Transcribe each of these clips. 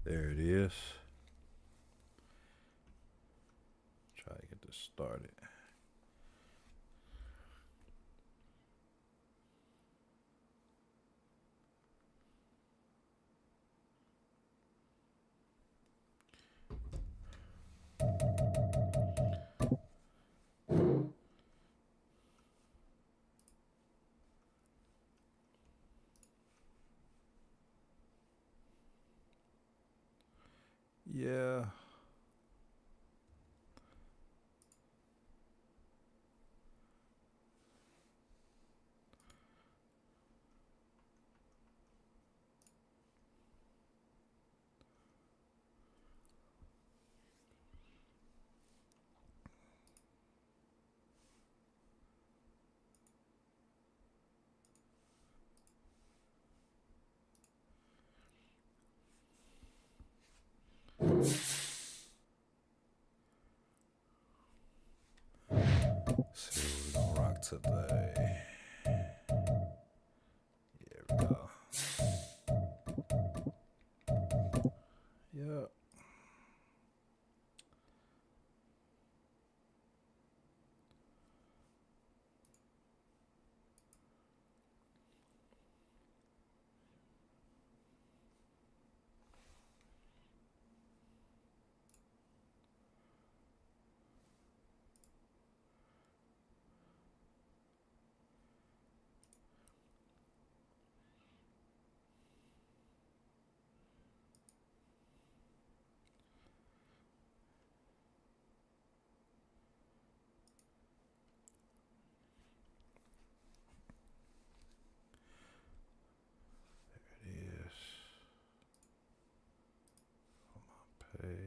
There it is. Try to get this started. Yeah. Let's see what we're gonna rock today. Here we go. Yep. Page.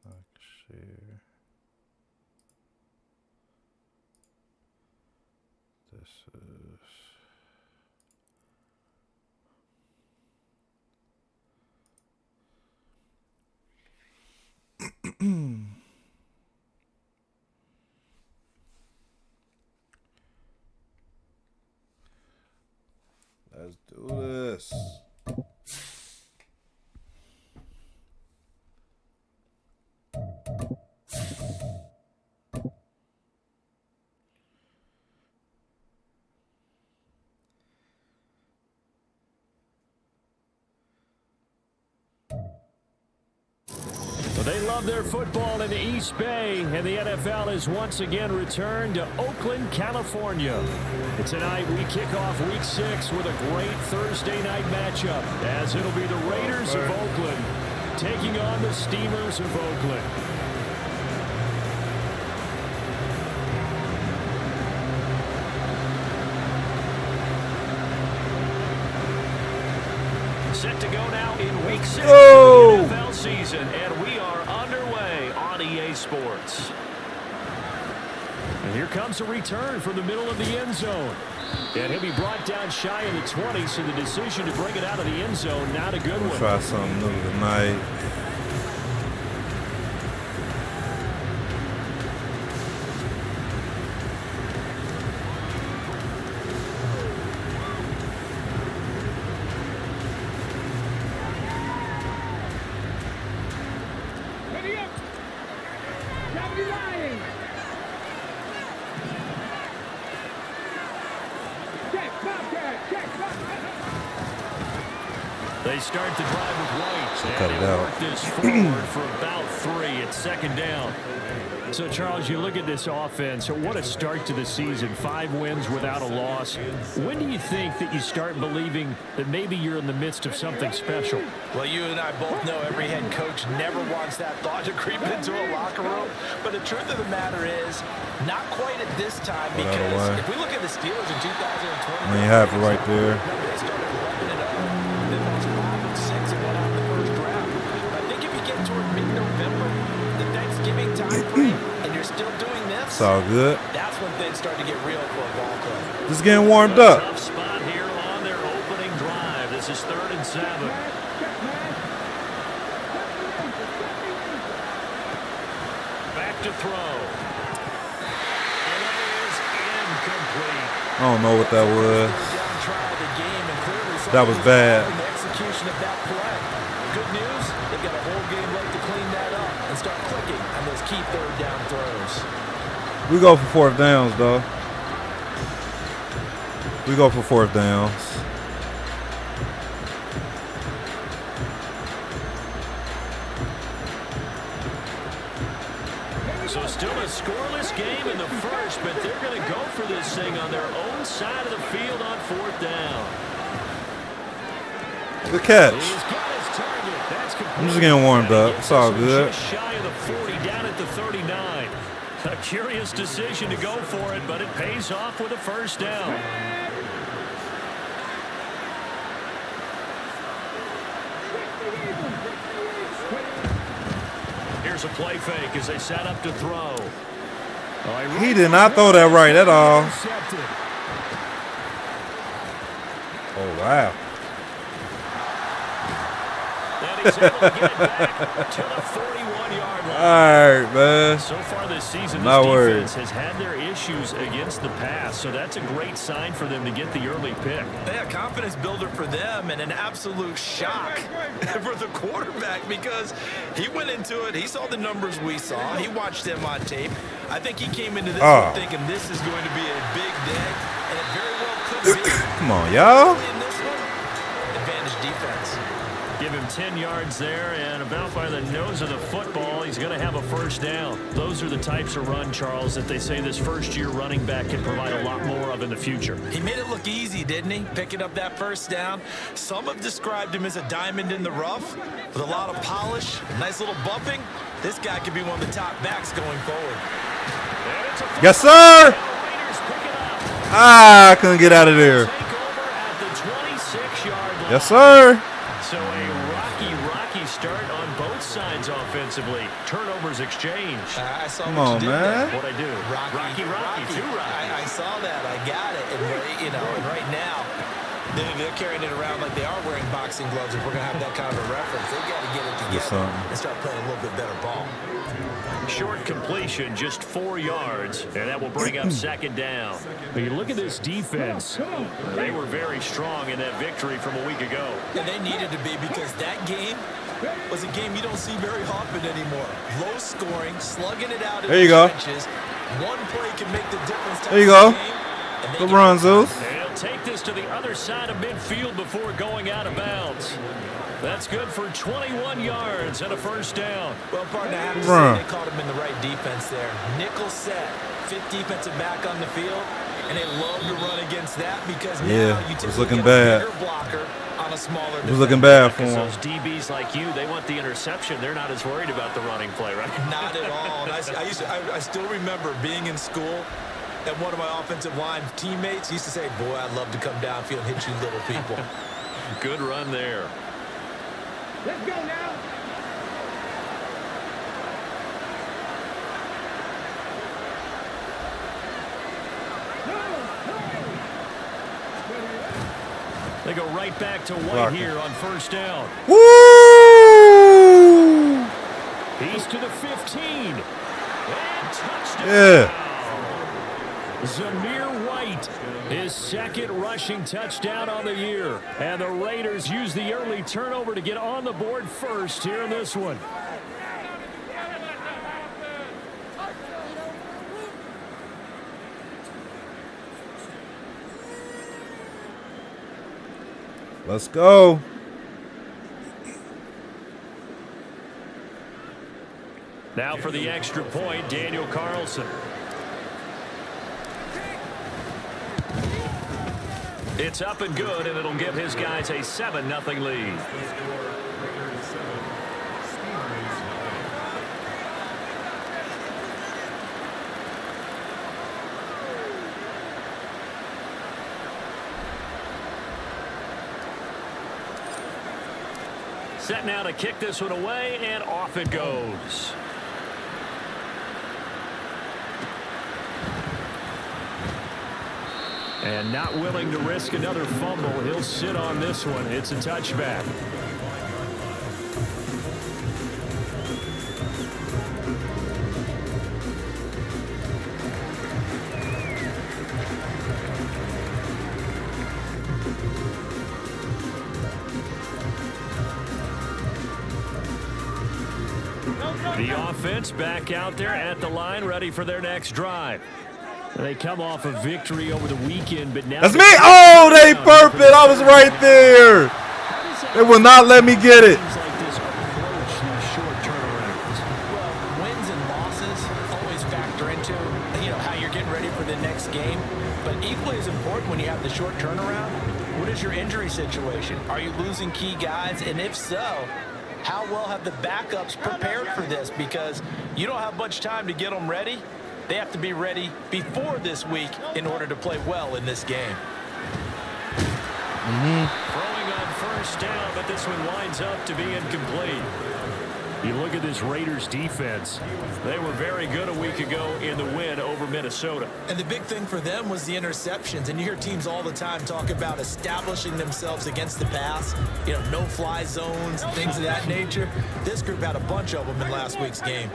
Like, share. This is let's do this. They love their football in the East Bay, and the NFL has once again returned to Oakland, California. And tonight we kick off Week 6 with a great Thursday night matchup, as it'll be the Raiders of Oakland taking on the Steamers of Oakland. Set to go now in Week 6 of the NFL season, and we are underway on EA Sports. And here comes a return from the middle of the end zone. And he'll be brought down shy in the 20, so the decision to bring it out of the end zone, not a good one. Try something new tonight. They start the drive with White. Cut it out. This forward for about 3 at second down. So, Charles, you look at this offense. So what a start to the season. 5 wins without a loss. When do you think that you start believing that maybe you're in the midst of something special? Well, you and I both know every head coach never wants that thought to creep into a locker room. But the truth of the matter is, not quite at this time, because if we look at the Steelers in 2020, you have it right there. They started running it up. They lost 5-6 and went out in the first round. But I think if you get toward mid-November, the Thanksgiving time frame, and you're still doing this, it's all good. that's when things start to get real for a ball club. Just getting warmed up. Tough spot here on their opening drive. This is 3rd and 7. Back to throw. And that is incomplete. I don't know what that was. That was bad. The execution of that play. Good news, they've got a whole game left to clean that up and start clicking on those key third down throws. We go for fourth downs, though. We go for fourth downs. So still a scoreless game in the first, but they're going to go for this thing on their own side of the field on fourth down. Good catch. He's got his target. That's I'm just getting warmed up. It's all good. Just shy of the 40, down at the 39. A curious decision to go for it, but it pays off with a first down. Here's a play fake as they set up to throw. He did not throw that right at all. Oh, wow. And he's able to get it back to the 41-yard line. All right, man. So far this season, Not this worried. defense has had their issues against the pass, so that's a great sign for them to get the early pick. Yeah, confidence builder for them and an absolute shock for the quarterback because he went into it. He saw the numbers we saw. He watched them on tape. I think he came into this one thinking this is going to be a big day, and it very well could be. Come on, y'all. In this one, advantage defense. Give him 10 yards there, and about by the nose of the football, he's going to have a first down. Those are the types of run, Charles, that they say this first-year running back can provide a lot more of in the future. He made it look easy, didn't he? Picking up that first down. Some have described him as a diamond in the rough with a lot of polish, nice little bumping. This guy could be one of the top backs going forward. Yes, sir. I couldn't get out of there. Yes, sir. So a rocky start on both sides offensively. Turnovers exchanged. I saw Come what on, you did man. there. What I do? Rocky. Too rocky. I saw that. I got it. And right now, they're carrying it around like they are wearing boxing gloves. If we're going to have that kind of a reference, they got to get it together and start playing a little bit better ball. Short completion, just 4 yards, and that will bring up second down. But you look at this defense. They were very strong in that victory from a week ago. And they needed to be because that game was a game you don't see very often anymore. Low scoring, slugging it out in the trenches. One play can make the difference. There you go. Good run, Zeus. And he'll take this to the other side of midfield before going out of bounds. That's good for 21 yards and a first down. Well, partner, I have to say they caught him in the right defense there. Nickel set, fifth defensive back on the field, and they love to run against that because now you typically get a bigger blocker on a smaller defense. It was looking bad for him. Those DBs like you, they want the interception. They're not as worried about the running play, right? Not at all. And I still remember being in school, and one of my offensive line teammates used to say, boy, I'd love to come downfield and hit you little people. Good run there. Let's go now. They go right back to White here on first down. Woo! He's to the 15. And touchdown. Yeah. Zamir White, his second rushing touchdown on the year. And the Raiders use the early turnover to get on the board first here in this one. Let's go. Now for the extra point, Daniel Carlson. It's up and good, and it'll give his guys a 7-0 lead. Set now to kick this one away, and off it goes. And not willing to risk another fumble. He'll sit on this one. It's a touchback. The offense back out there at the line, ready for their next drive. They come off a victory over the weekend, but now that's me. Oh, they burp it. I was right there. They will not let me get it. Wins and losses always factor into, how you're getting ready for the next game. But equally as important when you have the short turnaround, what is your injury situation? Are you losing key guys? And if so, how well have the backups prepared for this? Because you don't have much time to get them ready. They have to be ready before this week in order to play well in this game. Throwing on first down, but this one winds up to be incomplete. You look at this Raiders defense. They were very good a week ago in the win over Minnesota. And the big thing for them was the interceptions. And you hear teams all the time talk about establishing themselves against the pass, no-fly zones and things of that nature. This group had a bunch of them in last week's game.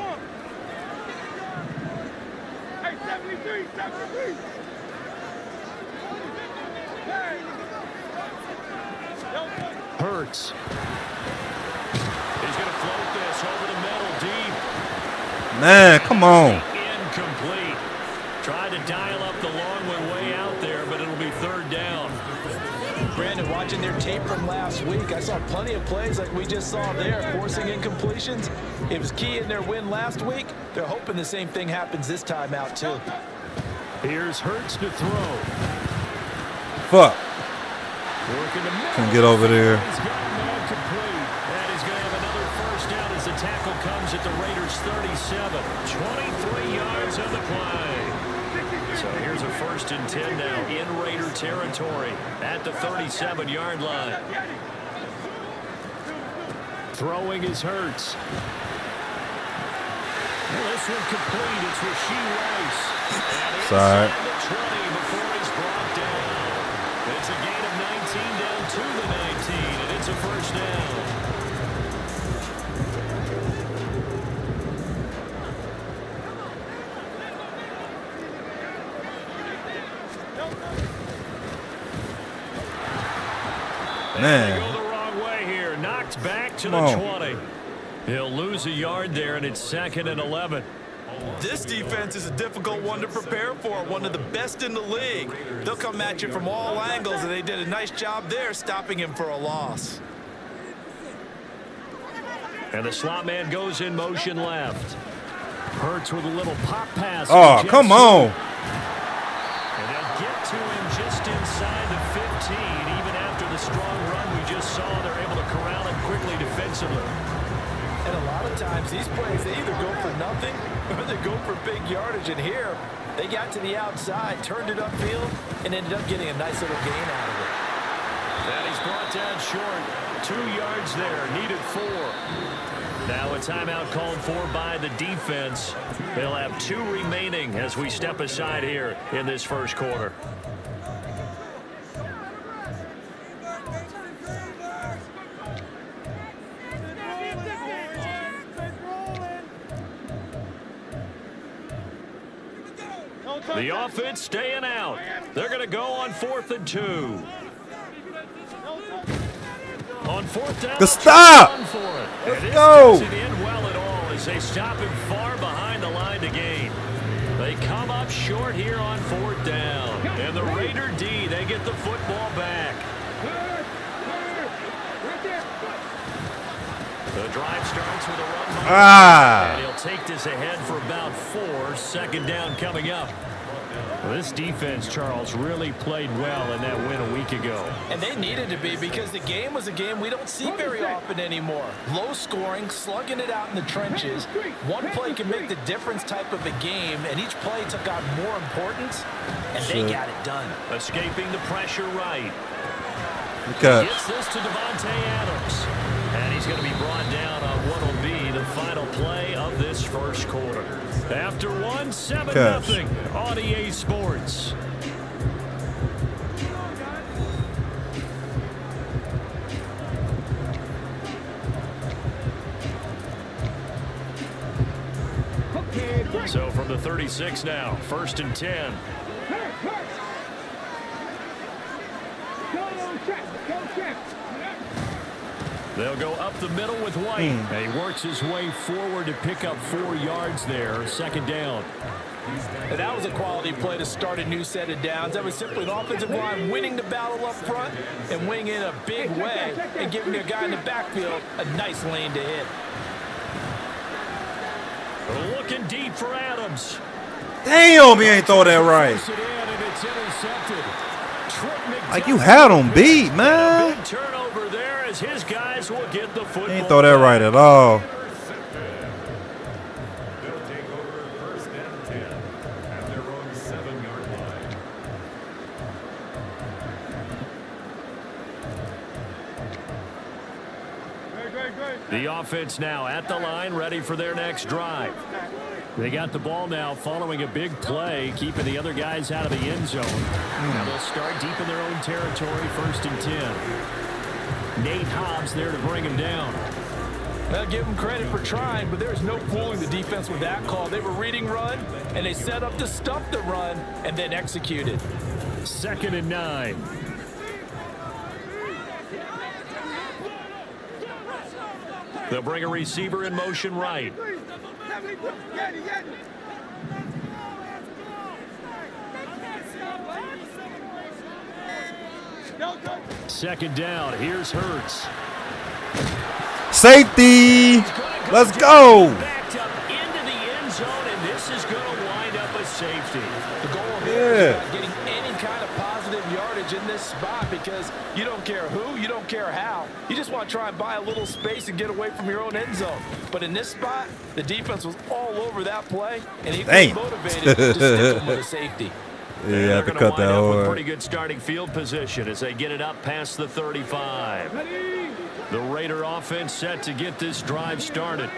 Hurts. He's going to float this over the middle deep. Man, come on. Incomplete. Tried to dial up the long one way out there, but it'll be third down. Brandon, watching their tape from last week, I saw plenty of plays like we just saw there, forcing incompletions. It was key in their win last week. They're hoping the same thing happens this time out, too. Here's Hurts to throw. Fuck. Couldn't get over there. He's got a man complete. And he's going to have another first down as the tackle comes at the Raiders' 37. 23 yards on the play. So here's a 1st and 10 now in Raider territory at the 37-yard line. Throwing is Hurts. Well, this one complete. It's Rashee Rice. Sorry. The 20 before he's brought down. It's a gain of 19 down to the 19, and it's a first down. Man. They go the wrong way here. Knocked back to the 20. He'll lose a yard there, and it's 2nd and 11. This defense is a difficult one to prepare for, one of the best in the league. They'll come at you from all angles, and they did a nice job there stopping him for a loss. And the slot man goes in motion left. Hurts with a little pop pass. Oh, come on. And they'll get to him just inside the 15. Even after the strong run we just saw, they're able to corral him quickly defensively. And a lot of times, these plays, they either go for nothing or they go for big yardage. And here, they got to the outside, turned it upfield, and ended up getting a nice little gain out of it. And he's brought down short. 2 yards there, needed 4. Now a timeout called for by the defense. They'll have 2 remaining as we step aside here in this first quarter. The offense staying out. They're going to go on 4th and 2. On 4th down. Stop! Let's go. Doesn't end well at all as they stop him far behind the line to gain. They come up short here on 4th down. And the Raider D, they get the football back. The drive starts with a run. And he'll take this ahead for about 4. 2nd down coming up. Well, this defense, Charles, really played well in that win a week ago. And they needed to be, because the game was a game we don't see very often anymore. Low scoring, slugging it out in the trenches. One play can make the difference type of a game, and each play took on more importance, and they got it done. Escaping the pressure right. Okay. Gets this to Devontae Adams. And he's going to be brought down on what will be the final play of this first quarter. After 1, 7-0 on EA Sports. So from the 36 now, 1st and 10. They'll go up the middle with White. And he works his way forward to pick up 4 yards there. Second down. And that was a quality play to start a new set of downs. That was simply an offensive line winning the battle up front and winning in a big way and giving a guy in the backfield a nice lane to hit. Looking deep for Adams. Damn, he ain't throw that right. Like you had him beat, man. Big turnover there as his guys will get the football. He ain't throw that right at all. The offense now at the line, ready for their next drive. They got the ball now following a big play, keeping the other guys out of the end zone. Now they'll start deep in their own territory, 1st and 10. Nate Hobbs there to bring him down. I'll give them credit for trying, but there's no fooling the defense with that call. They were reading run, and they set up to stuff the run and then executed. 2nd and 9. They'll bring a receiver in motion right. 2nd down. Here's Hurts. Safety. Let's go. Backed up into the end zone, and this is going to wind up a safety. The goal here is about getting any kind of positive yardage in this spot because you don't care who, you don't care how. You just want to try and buy a little space and get away from your own end zone. But in this spot, the defense was all over that play, and he was motivated to stick him with a safety. Yeah, you have to cut that hard. Pretty good starting field position as they get it up past the 35. The Raider offense set to get this drive started.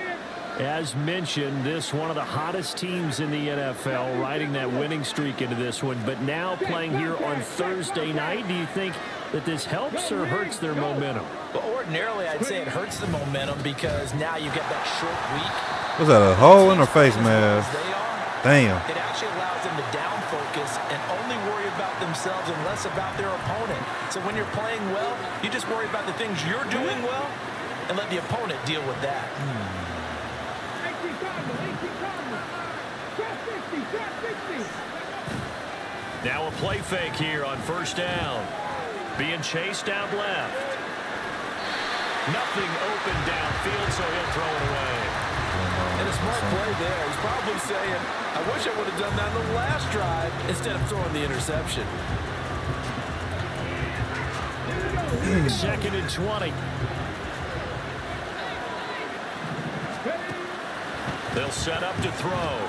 As mentioned, this one of the hottest teams in the NFL, riding that winning streak into this one, but now playing here on Thursday night. Do you think that this helps or hurts their momentum? Well, ordinarily, I'd say it hurts the momentum because now you get that short week. Was that a hole in her face, man? Damn. It actually allows them to down focus and only worry about themselves and less about their opponent. So when you're playing well, you just worry about the things you're doing well and let the opponent deal with that. Now a play fake here on 1st down. Being chased out left. Nothing open downfield, so he'll throw it away. And a smart play there. He's probably saying, I wish I would have done that in the last drive instead of throwing the interception. 2nd and 20. They'll set up to throw.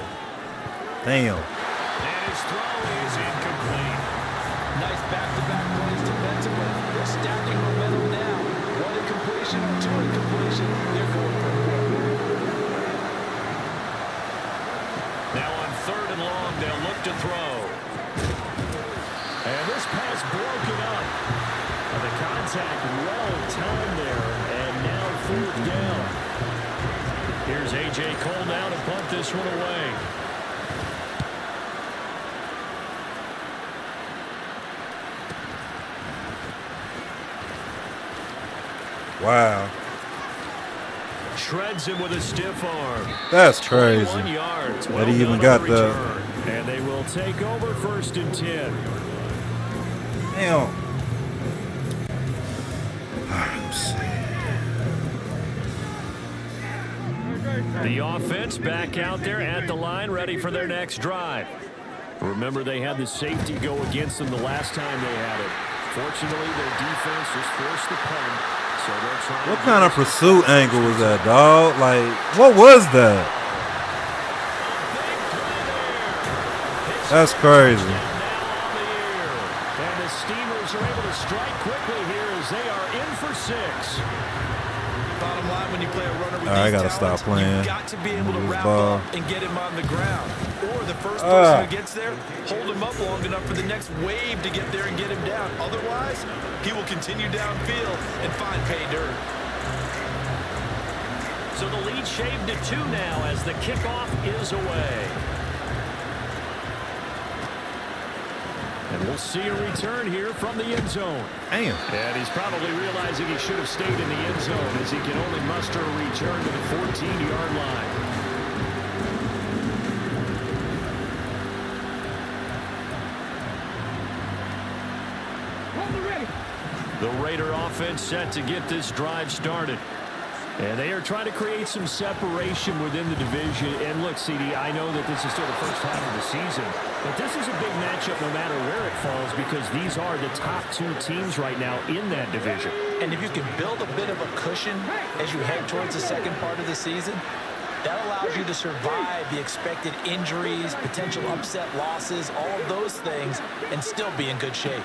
Damn. And his throw is incomplete. Nice back-to-back plays defensively. They're stacking momentum now. One incompletion or 2 incompletion. They're going for it. Now on 3rd and long, they'll look to throw. And this pass broken up. And the contact well timed there. And now 4th down. Here's A.J. Cole now to punt this one away. Wow. Shreds him with a stiff arm. That's crazy. 21 yards. That he even got the. And they will take over 1st and 10. Damn. The offense back out there at the line, ready for their next drive. Remember, they had the safety go against them the last time they had it. Fortunately, their defense just forced the punt. So they're trying. What kind of pursuit angle was that, dog? Like, what was that? That's crazy. And the Steelers are able to strike quickly here as they are in for 6. Bottom line, when you play a runner with I these gotta stop talents, playing. you've got to be able to wrap ball. up and get him on the ground. Or the first person who gets there, hold him up long enough for the next wave to get there and get him down. Otherwise, he will continue downfield and find pay dirt. So the lead shaved to 2 now as the kickoff is away. And And we'll see a return here from the end zone. Damn. And he's probably realizing he should have stayed in the end zone as he can only muster a return to the 14-yard line. The Raider offense set to get this drive started. And they are trying to create some separation within the division. And look, CD, I know that this is still the first half of the season, but this is a big matchup no matter where it falls because these are the top two teams right now in that division. And if you can build a bit of a cushion as you head towards the second part of the season, that allows you to survive the expected injuries, potential upset losses, all of those things, and still be in good shape.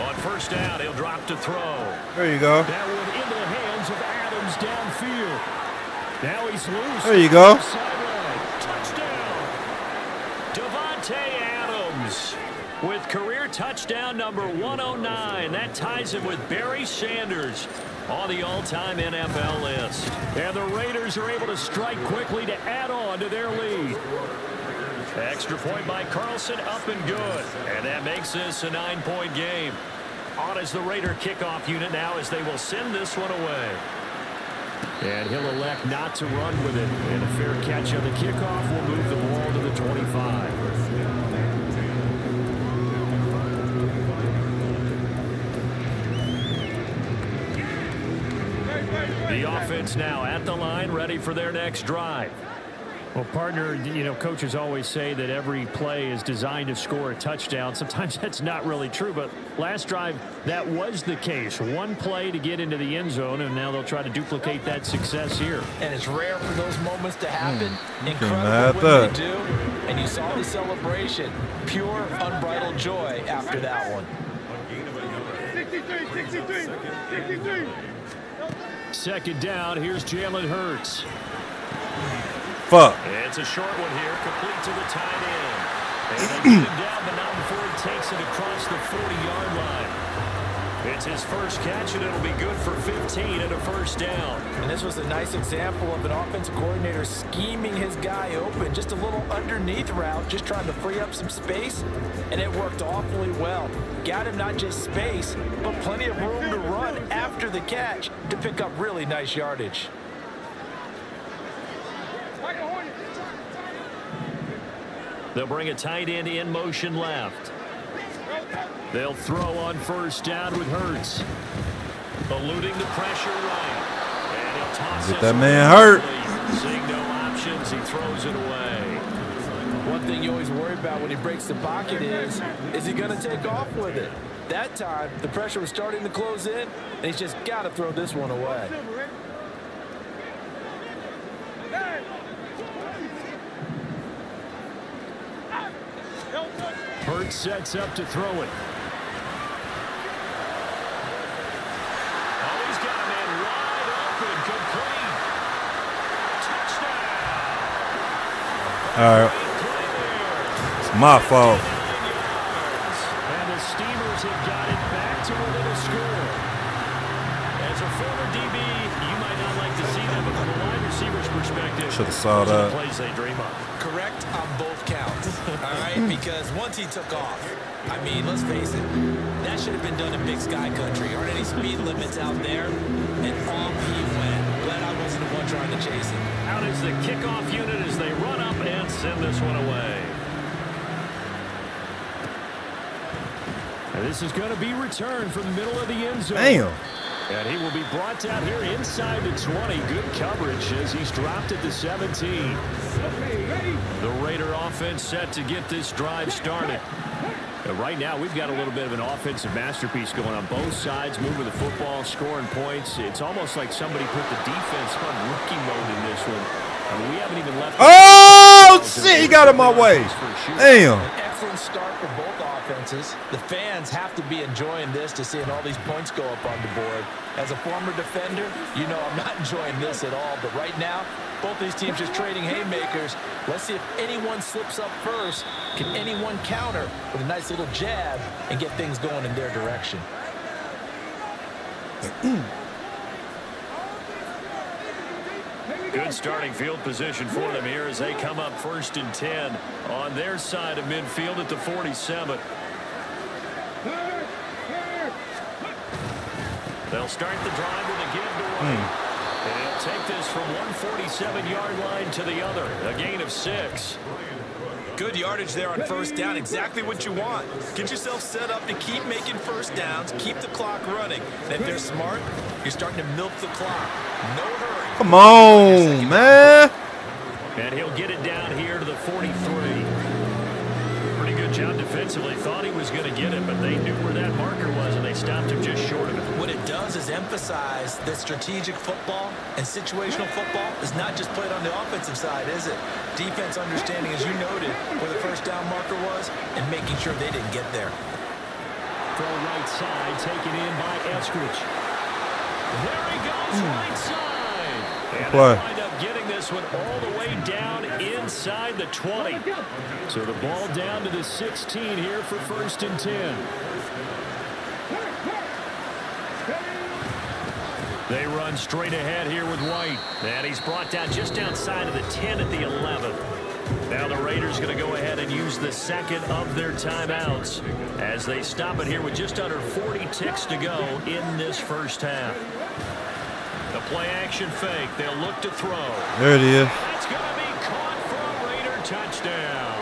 On first down, he'll drop to throw. There you go. That one into the hands of Adams downfield. Now he's loose. There you go. Sideline. Touchdown. Devontae Adams with career touchdown number 109. That ties him with Barry Sanders on the all-time NFL list. And the Raiders are able to strike quickly to add on to their lead. Extra point by Carlson, up and good. And that makes this a 9-point game. On as the Raider kickoff unit now as they will send this one away. And he'll elect not to run with it. And a fair catch on the kickoff will move the ball to the 25. The offense now at the line, ready for their next drive. Well, partner, you know, coaches always say that every play is designed to score a touchdown. Sometimes that's not really true, but last drive, that was the case. One play to get into the end zone, and now they'll try to duplicate that success here. And it's rare for those moments to happen. Incredible when they do. And you saw the celebration. Pure, unbridled joy after that one. 63. Second down, here's Jalen Hurts. Fuck. It's a short one here, complete to the tight end. And they get him down, but not before he takes it across the 40-yard line. It's his first catch, and it'll be good for 15 and a first down. And this was a nice example of an offensive coordinator scheming his guy open. Just a little underneath route, just trying to free up some space, and it worked awfully well. Got him not just space, but plenty of room to run after the catch to pick up really nice yardage. They'll bring a tight end in motion left. They'll throw on first down with Hurts. Eluding the pressure right. And he'll toss Get that man hurt. Seeing no options, he throws it away. One thing you always worry about when he breaks the pocket is he going to take off with it? That time, the pressure was starting to close in, and he's just got to throw this one away. Hurts sets up to throw it. Oh, he's got a man wide open, complete. Touchdown. All right. It's my fault. And the Steelers have got it back to within a score. As a former DB, you might not like to see that, but from a wide receiver's perspective, should have saw those are that. the plays they dream of. Correct on both counts, all right? Because once he took off, I mean, let's face it, that should have been done in Big Sky Country. Aren't any speed limits out there? And off he went. Glad I wasn't the one trying to chase him. Out is the kickoff unit as they run up and send this one away. And this is going to be returned from the middle of the end zone. Damn. And he will be brought down here inside the 20. Good coverage as he's dropped at the 17. The Raider offense set to get this drive started. And right now, we've got a little bit of an offensive masterpiece going on both sides, moving the football, scoring points. It's almost like somebody put the defense on rookie mode in this one. We haven't even left. Oh, shit, he got in my way. Damn. An excellent start for both offenses. The fans have to be enjoying this to seeing all these points go up on the board. As a former defender, you know I'm not enjoying this at all. But right now, both these teams just trading haymakers. Let's see if anyone slips up first. Can anyone counter with a nice little jab and get things going in their direction? Good starting field position for them here as they come up 1st and 10 on their side of midfield at the 47. They'll start the drive with a give to White. And he'll take this from 147-yard line to the other. A gain of 6. Good yardage there on first down. Exactly what you want. Get yourself set up to keep making first downs. Keep the clock running. And if they're smart, you're starting to milk the clock. No hurry. Come on, man. And he'll get it down here to the 43. Pretty good job defensively. Thought he was going to get it, but they knew where that marker was, and they stopped him just short of it. What it does is emphasize that strategic football and situational football is not just played on the offensive side, is it? Defense understanding, as you noted, where the first down marker was and making sure they didn't get there. Throw right side, taken in by Eskridge. There he goes, right side. And they wind up getting this one all the way down inside the 20. So the ball down to the 16 here for 1st and 10. They run straight ahead here with White. And he's brought down just outside of the 10 at the 11. Now the Raiders going to go ahead and use the second of their timeouts as they stop it here with just under 40 ticks to go in this first half. The play action fake. They'll look to throw. There it is. It's going to be caught for a Raider touchdown.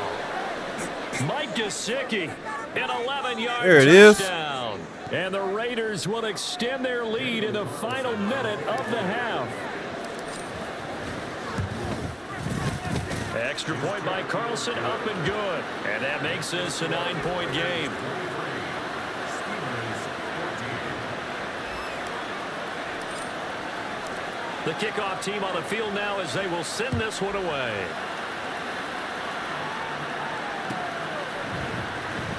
Mike Gesicki, an 11-yard there it is. touchdown. And the Raiders will extend their lead in the final minute of the half. Extra point by Carlson, up and good. And that makes this a 9-point game. The kickoff team on the field now as they will send this one away.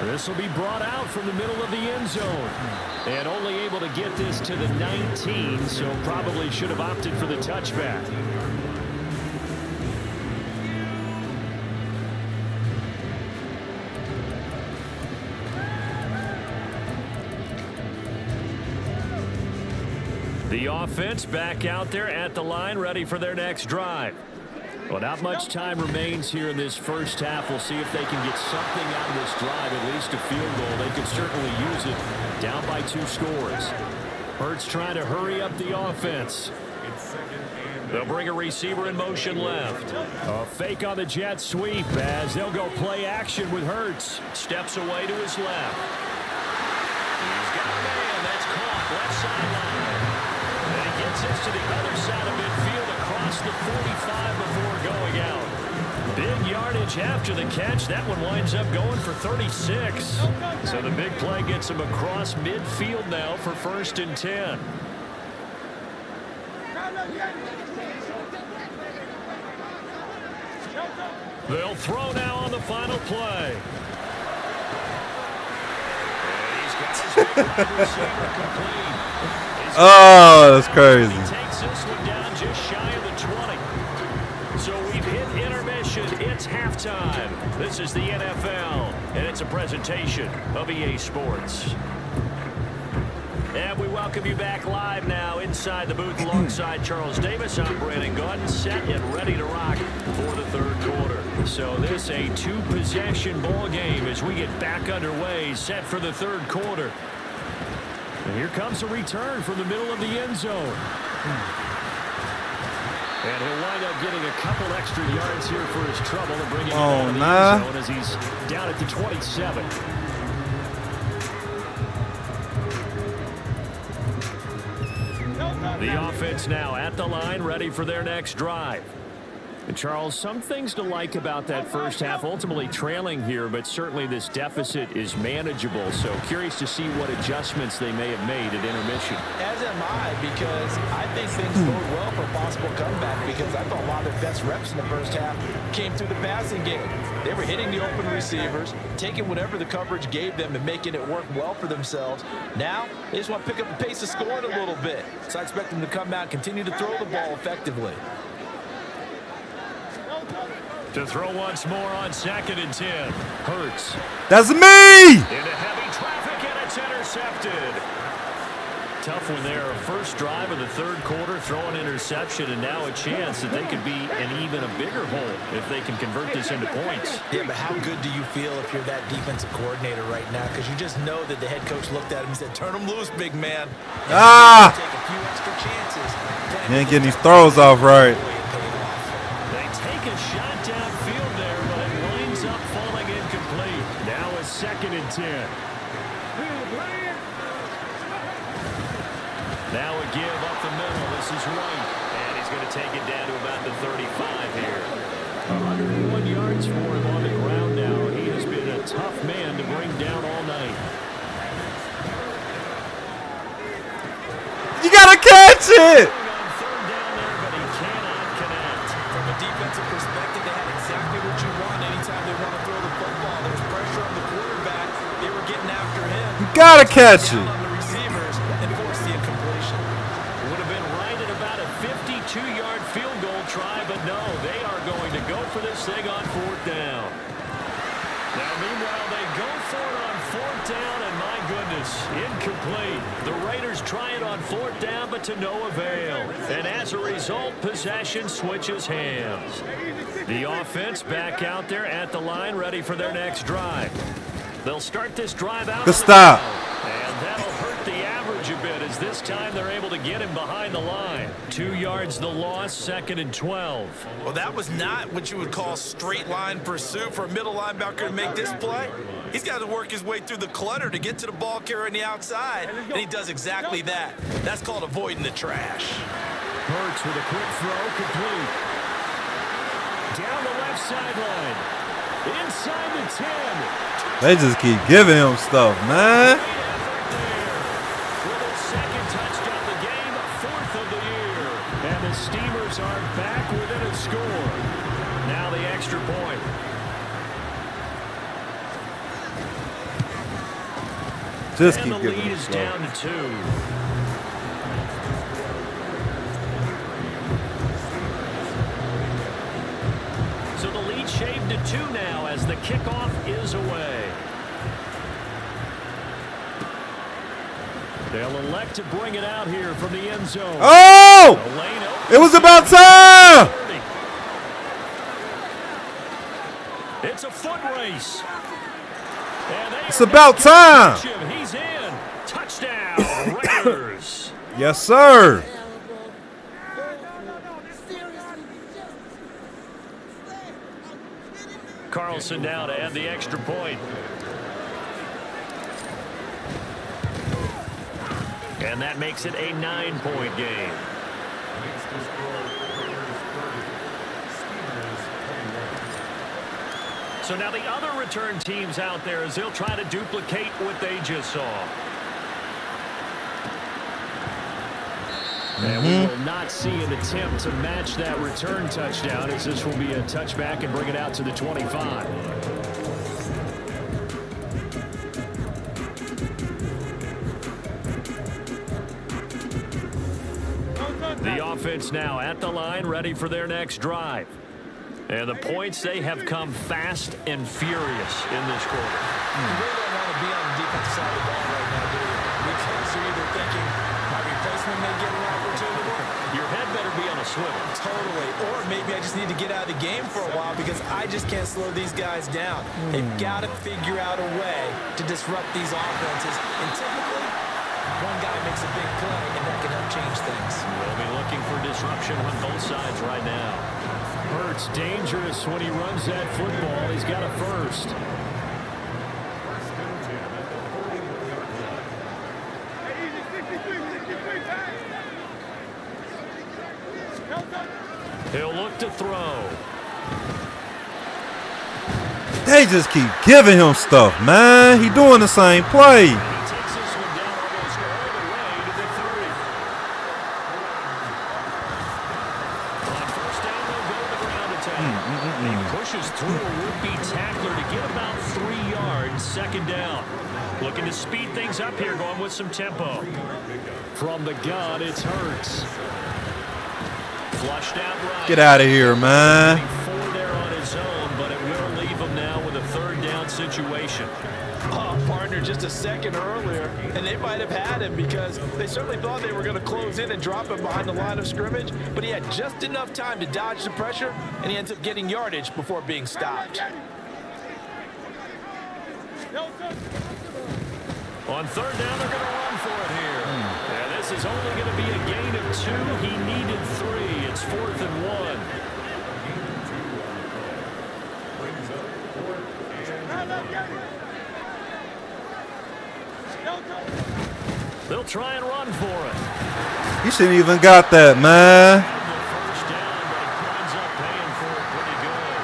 This will be brought out from the middle of the end zone. And only able to get this to the 19, so probably should have opted for the touchback. The offense back out there at the line, ready for their next drive. Well, not much time remains here in this first half. We'll see if they can get something out of this drive, at least a field goal. They could certainly use it, down by 2 scores. Hurts trying to hurry up the offense. They'll bring a receiver in motion left. A fake on the jet sweep as they'll go play action with Hurts. Steps away to his left. He's got a man that's caught left sideline. And he gets this to the other side of midfield across the 45 before going out. Big yardage after the catch. That one winds up going for 36. So the big play gets him across midfield now for 1st and 10. They'll throw now on the final play. And he's got his big receiver complete. Oh, that's crazy. He takes this one down just shy of the 20. So we've hit intermission. It's halftime. This is the NFL, and it's a presentation of EA Sports. And we welcome you back live now inside the booth alongside Charles Davis. I'm Brandon Gordon, set and ready to rock for the third quarter. So this a 2-possession ball game as we get back underway, set for the third quarter. And here comes a return from the middle of the end zone. And he'll wind up getting a couple extra yards here for his trouble and bringing it out of the end zone as he's down at the 27. The offense now at the line, ready for their next drive. And Charles, some things to like about that first half, ultimately trailing here, but certainly this deficit is manageable. So curious to see what adjustments they may have made at intermission. As am I, because I think things bode well for a possible comeback, because I thought a lot of their best reps in the first half came through the passing game. They were hitting the open receivers, taking whatever the coverage gave them and making it work well for themselves. Now, they just want to pick up the pace of scoring a little bit. So I expect them to come out and continue to throw the ball effectively. To throw once more on 2nd and 10. Hurts. That's me! Into heavy traffic, and it's intercepted. Tough one there. First drive of the third quarter, throw an interception, and now a chance that they could be in even a bigger hole if they can convert this into points. Yeah, but how good do you feel if you're that defensive coordinator right now? Because you just know that the head coach looked at him and said, turn him loose, big man. Ah! Take a few extra chances. He ain't getting these throws off right. They take a shot downfield there, but it winds up falling incomplete. Now a 2nd and 10. Now a give up the middle. This is White. And he's going to take it down to about the 35 here. 101 yards for him on the ground now. He has been a tough man to bring down all night. You got to catch it! On third down there, but he cannot connect. From a defensive perspective, they had exactly what you want anytime they want to throw the football. There's pressure on the quarterback. They were getting after him. You got to catch it. On the receivers and force the incompletion. Would have been right at about a 52-yard field goal try, but no, they are going to go for this thing on 4th down. Now, meanwhile, they go for it on 4th down, and my goodness, incomplete. The Raiders try it on 4th down, but to no avail. And as a result, possession switches hands. The offense back out there at the line, ready for their next drive. They'll start this drive out. Good stop. And that'll hurt the average a bit as this time they're able to get him behind the line. 2 yards the loss, 2nd and 12. Well, that was not what you would call straight line pursuit for a middle linebacker to make this play. He's got to work his way through the clutter to get to the ball carrier on the outside, and he does exactly that. That's called avoiding the trash. Hurts with a quick throw, complete. Down the left sideline. Inside the 10. They just keep giving him stuff, man. With a 2nd touchdown of the game, 4th of the year. And the Steamers are back within a score. Now the extra point. Just And keep the giving lead him is stuff. down to 2. So the lead shaved to 2 now as the kickoff is away. They'll elect to bring it out here from the end zone. Oh! The lane open. It was about time! It's a foot race. And they It's about time. He's in. Touchdown, Raiders. Yes, sir. Carlson now to add the extra point. And that makes it a 9-point game. So now the other return teams out there as they'll try to duplicate what they just saw. And we will not see an attempt to match that return touchdown as this will be a touchback and bring it out to the 25. The offense now at the line, ready for their next drive. And the points, they have come fast and furious in this quarter. You really don't want to be on the defensive side of the ball right now, do you? Because you're either thinking my replacement may get an opportunity. Your head better be on a swivel. Totally. Or maybe I just need to get out of the game for a while because I just can't slow these guys down. They've got to figure out a way to disrupt these offenses. And typically, one guy makes a big play, and that can help change things. We'll be looking for disruption on both sides right now. Hurts dangerous when he runs that football. He's got a first. He'll look to throw. They just keep giving him stuff, man. He doing the same play. He takes this one down almost all the way to the 30. On first down, they'll go to the ground attack. He pushes through a would-be tackler to get about 3 yards, 2nd down. Looking to speed things up here, going with some tempo. From the gun, it's Hurts. Flushed out right. Get out of here, man. 4 there on his own, but it will leave him now with a 3rd down situation. Oh, partner, just a a second earlier, and they might have had him because they certainly thought they were going to close in and drop him behind the line of scrimmage, but he had just enough time to dodge the pressure, and he ends up getting yardage before being stopped. On third down, they're going to run for it here. And this is only going to be a gain of 2. He needed 3. It's 4th and 1. They'll try and run for it. You shouldn't even got that, man. First down, but he winds up paying for it pretty good.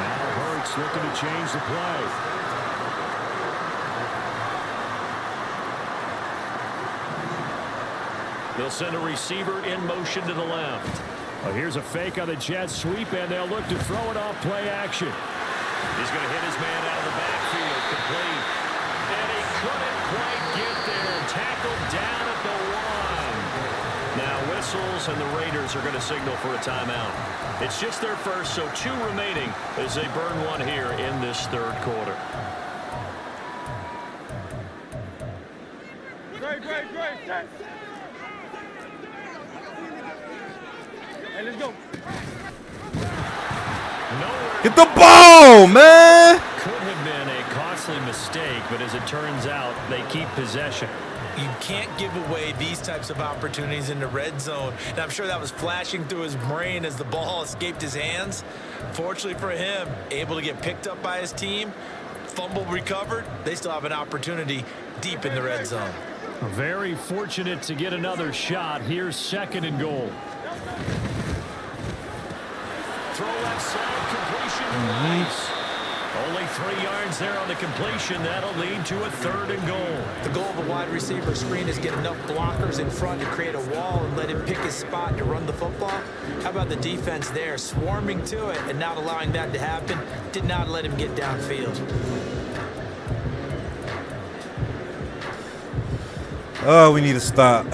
Now Hurts looking to change the play. They'll send a receiver in motion to the left. Well, here's a fake on the jet sweep, and they'll look to throw it off play action. He's going to hit his man out of the backfield, complete. And he couldn't quite get there. Tackled down at the 1. Now whistles, and the Raiders are going to signal for a timeout. It's just their first, so 2 remaining as they burn one here in this third quarter. Great. Hey, let's go. Get the ball, man. Could have been a costly mistake, but as it turns out, they keep possession. You can't give away these types of opportunities in the red zone. And I'm sure that was flashing through his brain as the ball escaped his hands. Fortunately for him, able to get picked up by his team, fumble recovered. They still have an opportunity deep in the red zone. Very fortunate to get another shot. Here's 2nd and goal. Throw left side, completion nice. Only 3 yards there on the completion. That'll lead to a 3rd and goal. The goal of a wide receiver screen is get enough blockers in front to create a wall and let him pick his spot to run the football. How about the defense there, swarming to it and not allowing that to happen? Did not let him get downfield. Oh, we need to stop.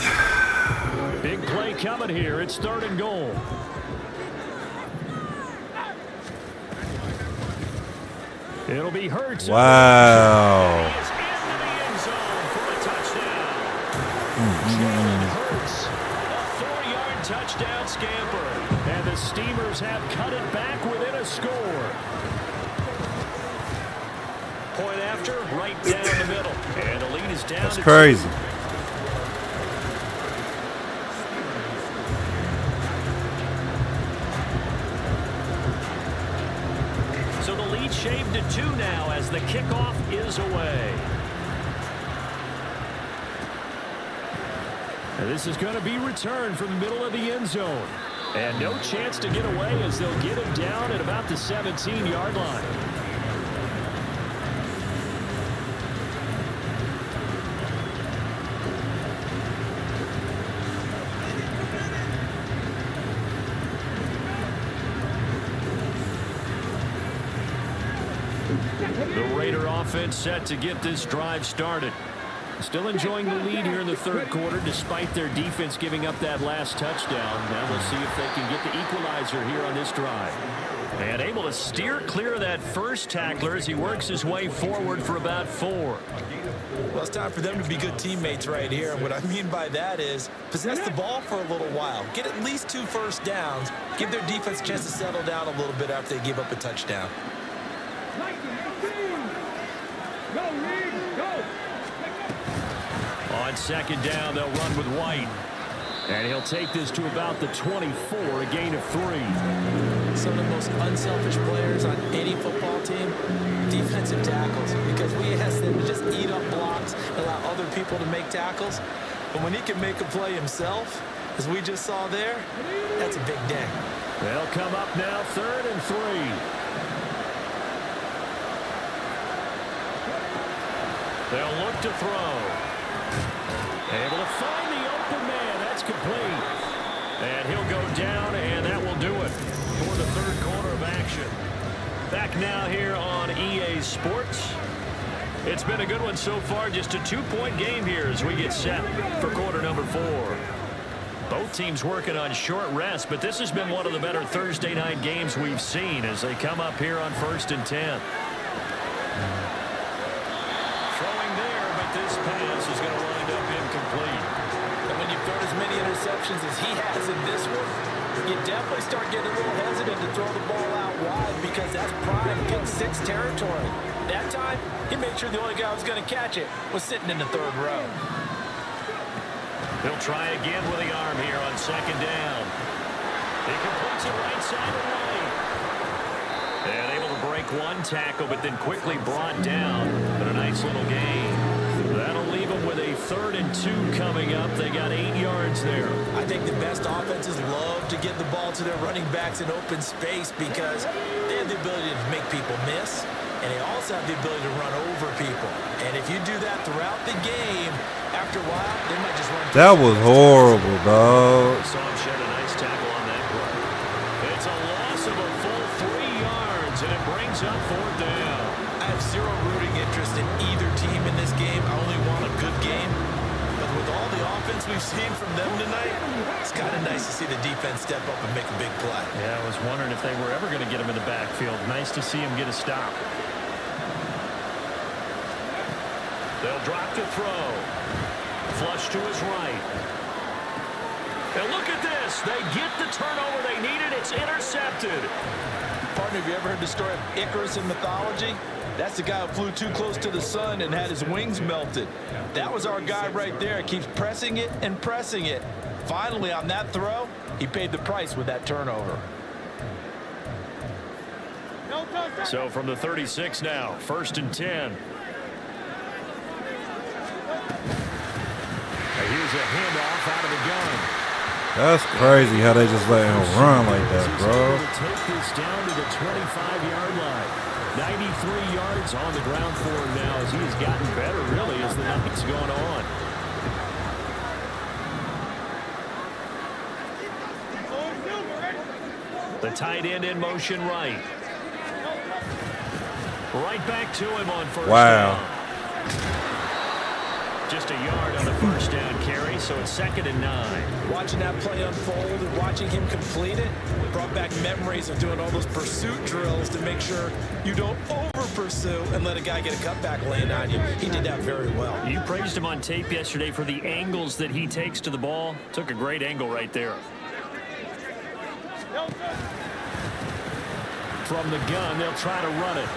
Big play coming here. It's 3rd and goal. It'll be Hurts. Wow. He is into the end zone for a touchdown. Jalen Hurts, a 4-yard touchdown scamper. And the Steamers have cut it back within a score. Point after, right down the middle. And the lead is down. That's crazy. So the lead shaved to 2 now as the kickoff is away. And this is going to be returned from the middle of the end zone. And no chance to get away as they'll get him down at about the 17-yard line. The Raider offense set to get this drive started. Still enjoying the lead here in the third quarter despite their defense giving up that last touchdown. Now we'll see if they can get the equalizer here on this drive. And able to steer clear of that first tackler as he works his way forward for about 4. Well, it's time for them to be good teammates right here. And what I mean by that is possess the ball for a little while. Get at least 2 first downs. Give their defense a chance to settle down a little bit after they give up a touchdown. On 2nd down, they'll run with White. And he'll take this to about the 24, a gain of 3. Some of the most unselfish players on any football team, defensive tackles, because we ask them to just eat up blocks, allow other people to make tackles. But when he can make a play himself, as we just saw there, that's a big day. They'll come up now, 3rd and 3. They'll look to throw. Able to find the open man. That's complete. And he'll go down, and that will do it for the third quarter of action. Back now here on EA Sports. It's been a good one so far. Just a 2-point game here as we get set for quarter number 4. Both teams working on short rest, but this has been one of the better Thursday night games we've seen as they come up here on 1st and 10. pass is going to wind up incomplete. And when you've thrown as many interceptions as he has in this one, you definitely start getting a little hesitant to throw the ball out wide because that's prime pick 6 territory. That time, he made sure the only guy who was going to catch it was sitting in the 3rd row. He'll try again with the arm here on 2nd down. He completes it right side of the lane. And able to break one tackle, but then quickly brought down. But a nice little gain. That'll leave them with a 3rd and 2 coming up. They got 8 yards there. I think the best offenses love to get the ball to their running backs in open space because they have the ability to make people miss, and they also have the ability to run over people. And if you do that throughout the game, after a while, they might just run. That was horrible, dog. Saw him shed a nice tackle on that play. It's a loss of a full 3 yards, and it brings up 4th down. I have zero rooting interest in either team in this game. I only want a good game. But with all the offense we've seen from them tonight, it's kind of nice to see the defense step up and make a big play. Yeah, I was wondering if they were ever going to get him in the backfield. Nice to see him get a stop. They'll drop to throw. Flush to his right. And look at this. They get the turnover they needed. It's intercepted. Partner, have you ever heard the story of Icarus in mythology? That's the guy who flew too close to the sun and had his wings melted. That was our guy right there. Keeps pressing it and pressing it. Finally, on that throw, he paid the price with that turnover. So from the 36 now, 1st and 10. Here's a handoff out of the gun. That's crazy how they just let him run like that, bro. Take this down to the 25-yard line. 93 yards on the ground for him now as he has gotten better, really, as the night's gone on. The tight end in motion right. Right back to him on 1st down. Just a yard on the 1st down carry, so it's 2nd and 9. Watching that play unfold and watching him complete it brought back memories of doing all those pursuit drills to make sure you don't over-pursue and let a guy get a cutback lane on you. He did that very well. You praised him on tape yesterday for the angles that he takes to the ball. Took a great angle right there. From the gun, they'll try to run it.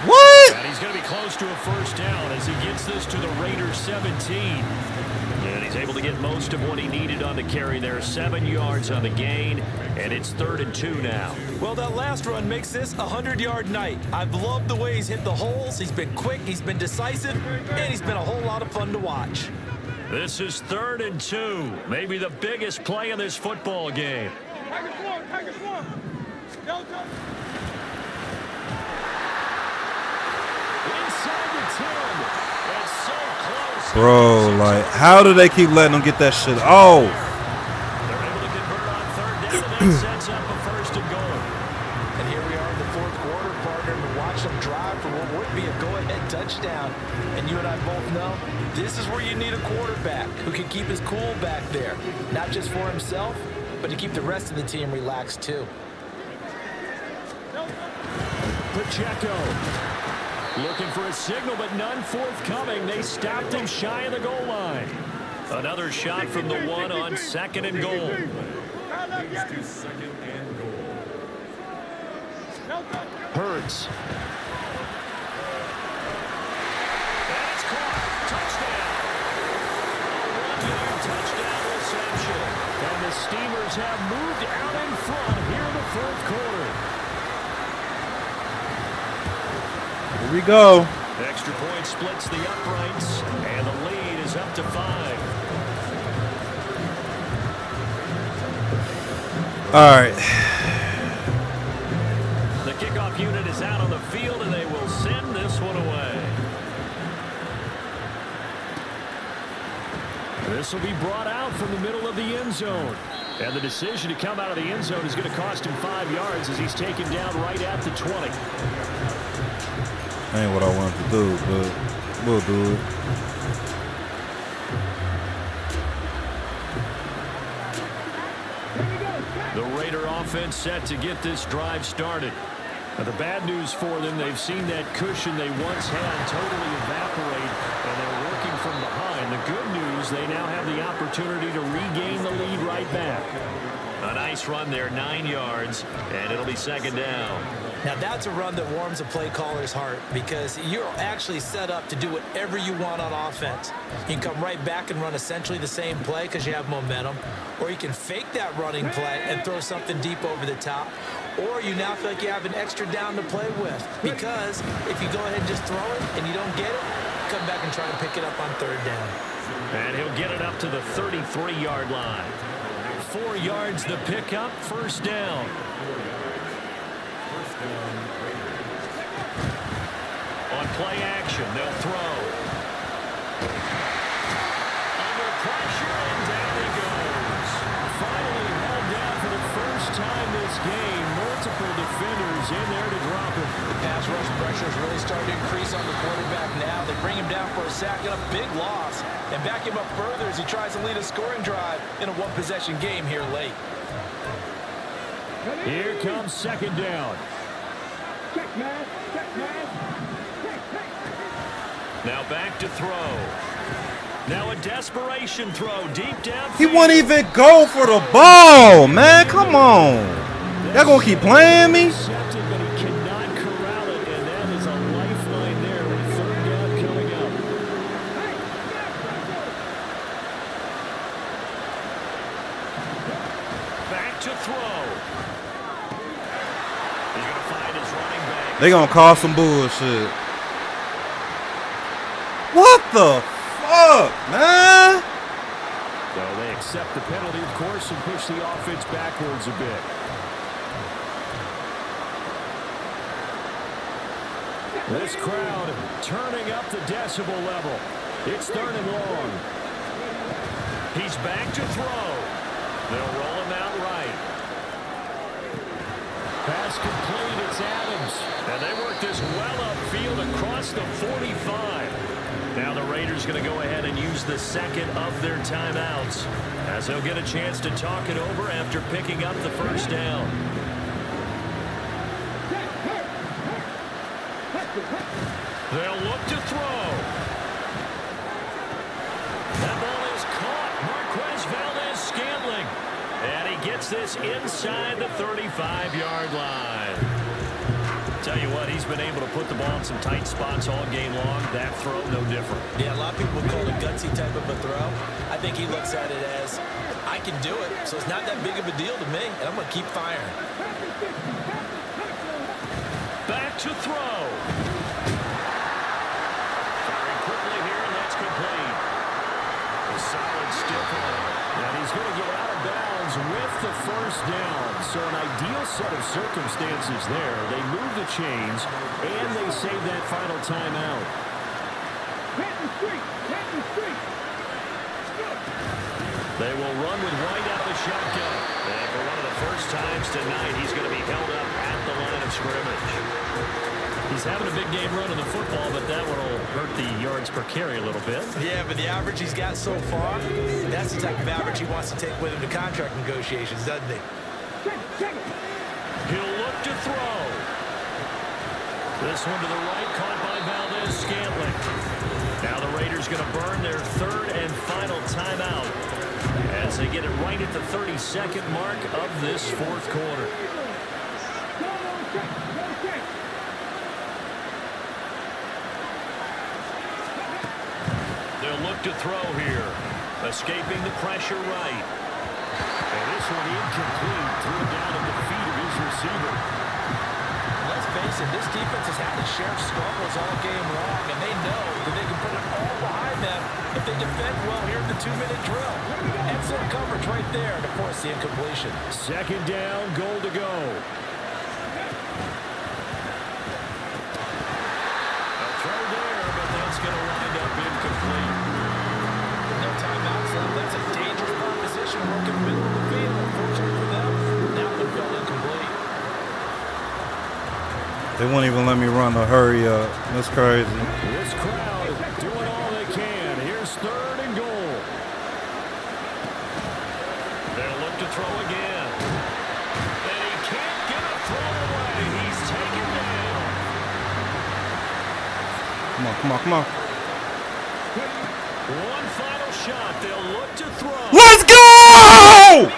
What? And he's going to be close to a 1st down as he gets this to the Raiders 17. And he's able to get most of what he needed on the carry there. 7 yards on the gain, and it's 3rd and 2 now. Well, that last run makes this a 100-yard night. I've loved the way he's hit the holes. He's been quick, he's been decisive, and he's been a whole lot of fun to watch. This is 3rd and 2. Maybe the biggest play in this football game. Bro, like, how do they keep letting them get that shit off? They're able to convert on 3rd down, and that sets up a 1st and goal. And here we are in the 4th quarter, partner, to watch them drive for what would be a go-ahead touchdown. And you and I both know this is where you need a quarterback who can keep his cool back there, not just for himself, but to keep the rest of the team relaxed too. Pacheco looking for a signal, but none forthcoming. They stopped him shy of the goal line. Another shot from the 1 on 2nd and goal. Hurts. And it's caught. Touchdown. A 1-yard touchdown reception. And the Steelers have moved out in front here in the 4th quarter. Here we go. Extra point splits the uprights, and the lead is up to 5. All right. The kickoff unit is out on the field, and they will send this one away. This will be brought out from the middle of the end zone. And the decision to come out of the end zone is going to cost him 5 yards as he's taken down right at the 20. Ain't what I wanted to do, but we'll do it. The Raider offense set to get this drive started. Now, the bad news for them, they've seen that cushion they once had totally evaporate, and they're working from behind. scores, they now have the opportunity to regain the lead right back. A nice run there, 9 yards, and it'll be second down. Now that's a run that warms a play caller's heart because you're actually set up to do whatever you want on offense. You can come right back and run essentially the same play because you have momentum, or you can fake that running play and throw something deep over the top, or you now feel like you have an extra down to play with because if you go ahead and just throw it and you don't get it, come back and try to pick it up on third down. And he'll get it up to the 33-yard line. 4 yards the pickup, first down. On play action, they'll throw. Under pressure, and down he goes. Finally hauled down for the first time this game. Multiple defenders in there to drop him. The pass rush pressure is really starting to increase on the quarterback now. They bring him down for a sack and a big loss, and back him up further as he tries to lead a scoring drive in a one-possession game here late. Here comes second down. Now back to throw. Now a desperation throw deep down. He won't even go for the ball, man. Come on. Y'all gonna keep playing me? Intercepted, but he cannot corral it, and that is a lifeline there with third down coming up. Back to throw. He's going to find his running back. They gonna call some bullshit. What the fuck, man? So they accept the penalty, of course, and push the offense backwards a bit. This crowd turning up the decibel level. It's third and long. He's back to throw. They'll roll him out right. Pass complete. It's Adams. And they work this well upfield across the 45. Now the Raiders going to go ahead and use the second of their timeouts as they'll get a chance to talk it over after picking up the first down. They'll look to throw. That ball is caught. Marquez Valdez-Scantling. And he gets this inside the 35-yard line. Tell you what, he's been able to put the ball in some tight spots all game long. That throw, no different. Yeah, a lot of people would call it a gutsy type of a throw. I think he looks at it as, I can do it, so it's not that big of a deal to me, and I'm going to keep firing. Back to throw. Firing quickly here, and that's complete. A solid stiff arm. And he's going to get out of bounds with the first down. So an ideal set of circumstances there. They move the chains, and they save that final timeout. They will run with White out of the shotgun. And for one of the first times tonight, he's going to be held up at the line of scrimmage. He's having a big game running the football, but that one will hurt the yards per carry a little bit. Yeah, but the average he's got so far, that's the type of average he wants to take with him to contract negotiations, doesn't he? He'll look to throw. This one to the right, caught by Valdez-Scantling. Now the Raiders going to burn their third and final timeout as they get it right at the 32nd mark of this fourth quarter. They'll look to throw here. Escaping the pressure right. And this one incomplete. Threw it down at the feet of his receiver. Let's face it, this defense has had its share of struggles all game long, and they know that they can put it all behind them if they defend well here in the 2-minute drill. Excellent coverage right there to force the incompletion. Second down, goal to go. A throw there, but that's going to wind up incomplete. No timeouts left. That's a dangerous proposition working in the middle of the field. Unfortunately for them, that one fell incomplete. They won't even let me run the hurry up. That's crazy. This crowd doing all they can. Here's third and goal. They'll look to throw again. And he can't get a throw away. He's taken down. Come on, come on, come on. One final shot. They'll look to throw. Let's go!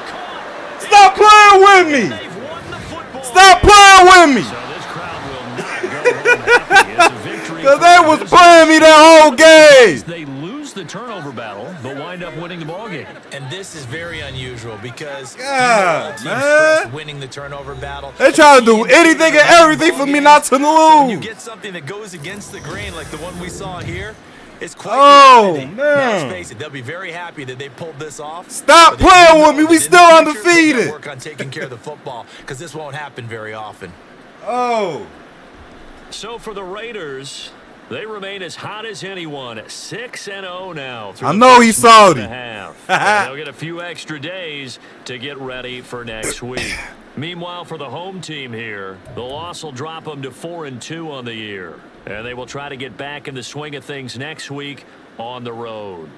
Stop playing with me. They've won the football Stop game. playing with me. So this crowd will not go home happy. It's a victory. Because they was playing me that whole game. They lose the turnover battle, but wind up winning the ball game. And this is very unusual because God, teams man. stress winning the turnover battle. They try to do anything and everything for me not to When you lose. get something that goes against the grain like the one we saw here, it's quite Oh, demanding. man. Now, let's face it, they'll be very happy that they pulled this off. Stop But they playing do with me. know We that in still the future, they gotta undefeated. work on taking care of the football because this won't happen very often. Oh. So for the Raiders, they remain as hot as anyone at 6-0 now. I know he's salty. And they'll get a few extra days to get ready for next week. Meanwhile, for the home team here, the loss will drop them to 4-2 on the year. And they will try to get back in the swing of things next week on the road.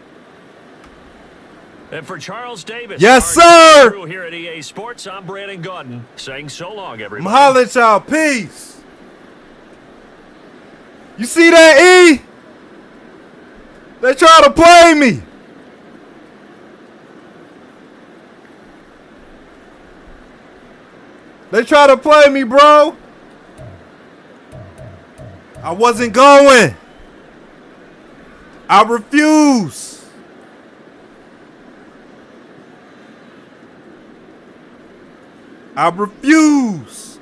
And for Charles Davis, Yes, our sir. crew here at EA Sports, I'm Brandon Gordon saying so long, I'm everybody. hollering at y'all. Peace. You see that, E? They try to play me. They try to play me, bro. I wasn't going. I refuse. I refuse.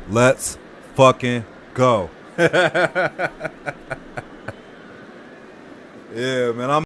Let's fucking go. Yeah, man.